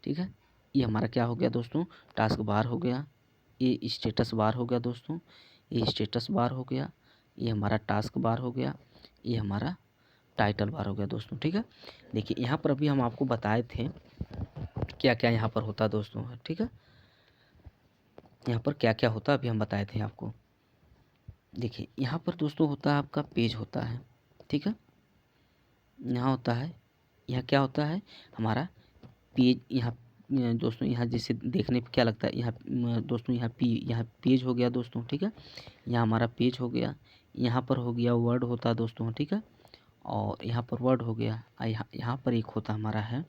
ठीक है, ये हमारा क्या हो गया दोस्तों? टास्क बार हो गया, ये स्टेटस बार हो गया दोस्तों, ये स्टेटस बार हो गया, ये हमारा टास्क बार हो गया, ये हमारा टाइटल बार हो गया दोस्तों। ठीक है, देखिए यहाँ पर अभी हम आपको बताए थे क्या क्या यहाँ पर होता है दोस्तों। ठीक है, यहाँ पर क्या क्या होता है अभी हम बताए थे आपको। देखिए यहाँ पर दोस्तों होता है आपका पेज होता है। ठीक है, यहाँ होता है, यहाँ क्या होता है? हमारा पेज। यहाँ दोस्तों यहाँ जैसे देखने पे क्या लगता है, यहाँ दोस्तों यहाँ पेज हो गया दोस्तों। ठीक है, यहाँ हमारा पेज हो गया, यहाँ पर हो गया वर्ड होता है दोस्तों। ठीक है, और यहाँ पर वर्ड हो गया, यहाँ पर एक होता हमारा है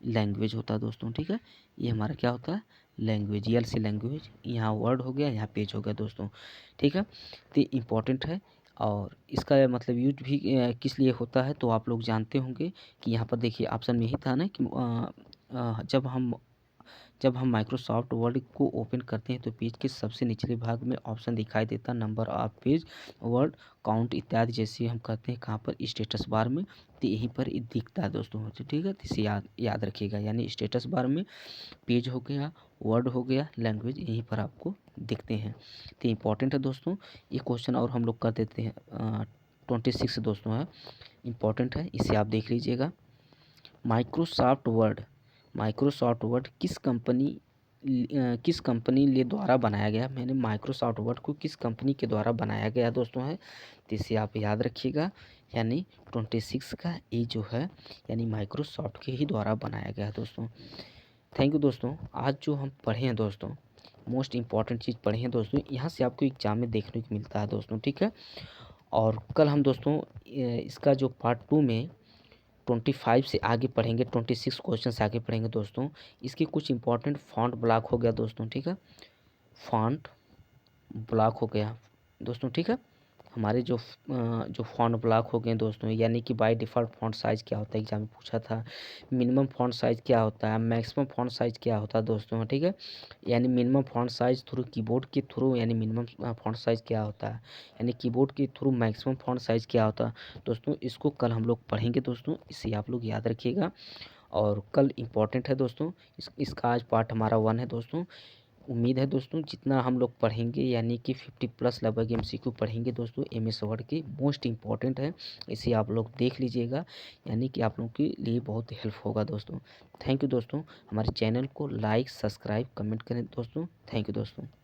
लैंग्वेज होता है दोस्तों। ठीक है, ये हमारा क्या होता है? Language, L language. यहाँ वर्ड हो गया, यहाँ पेज हो गया दोस्तों। ठीक है, तो इम्पॉर्टेंट है। और इसका मतलब यूज भी किस लिए होता है तो आप लोग जानते होंगे कि यहाँ पर देखिए ऑप्शन में ही था ना कि जब हम माइक्रोसॉफ्ट वर्ड को ओपन करते हैं तो पेज के सबसे निचले भाग में ऑप्शन दिखाई देता number of page, word count इत्यादि, जैसे हम करते हैं कहाँ पर? स्टेटस बार में, तो यहीं पर ये दिखता है दोस्तों। ठीक है, तो इसे याद रखिएगा, यानी स्टेटस बार में पेज हो गया, वर्ड हो गया, लैंग्वेज यहीं पर आपको दिखते हैं। तो इम्पॉर्टेंट है दोस्तों ये क्वेश्चन। और हम लोग कर देते हैं 26 दोस्तों है, इम्पॉर्टेंट है, इसे आप देख लीजिएगा। माइक्रोसॉफ्ट वर्ड किस कंपनी ले द्वारा बनाया गया? मैंने माइक्रोसॉफ्ट वर्ड को किस कंपनी के द्वारा बनाया गया दोस्तों है, तो इसे आप याद रखिएगा, यानी 26 का ए जो है यानी माइक्रोसॉफ्ट के ही द्वारा बनाया गया है दोस्तों। थैंक यू दोस्तों। आज जो हम पढ़े हैं दोस्तों, मोस्ट इम्पॉर्टेंट चीज़ पढ़े हैं दोस्तों, यहाँ से आपको एग्जाम में देखने को मिलता है दोस्तों। ठीक है, और कल हम दोस्तों इसका जो पार्ट 2 में 25 से आगे पढ़ेंगे, 26 क्वेश्चन से आगे पढ़ेंगे दोस्तों। इसके कुछ इंपॉर्टेंट फॉन्ट ब्लॉक हो गया दोस्तों। ठीक है, फॉन्ट ब्लॉक हो गया दोस्तों। ठीक है, हमारे जो फॉन्ट ब्लॉक हो गए दोस्तों, यानी कि बाय डिफ़ॉल्ट फॉन्ट साइज़ क्या होता है, एग्जाम में पूछा था। मिनिमम फॉन्ट साइज़ क्या होता है, मैक्सिमम फॉन्ट साइज़ क्या होता है दोस्तों। ठीक है, यानी minimum font size through keyboard के थ्रू, यानी मिनिमम फॉन्ट साइज़ क्या होता है, यानी कीबोर्ड के थ्रू मैक्सिमम फॉन्ट साइज़ क्या होता है दोस्तों। इसको कल हम लोग पढ़ेंगे दोस्तों, इसे आप लोग याद रखिएगा। और कल इम्पॉर्टेंट है दोस्तों, इसका आज पार्ट हमारा 1 है दोस्तों। उम्मीद है दोस्तों जितना हम लोग पढ़ेंगे, यानी कि 50+ लगभग MCQ पढ़ेंगे दोस्तों MS वर्ड के, मोस्ट इम्पॉर्टेंट है, इसे आप लोग देख लीजिएगा, यानी कि आप लोगों के लिए बहुत हेल्प होगा दोस्तों। थैंक यू दोस्तों, हमारे चैनल को लाइक, सब्सक्राइब, कमेंट करें दोस्तों। थैंक यू दोस्तों।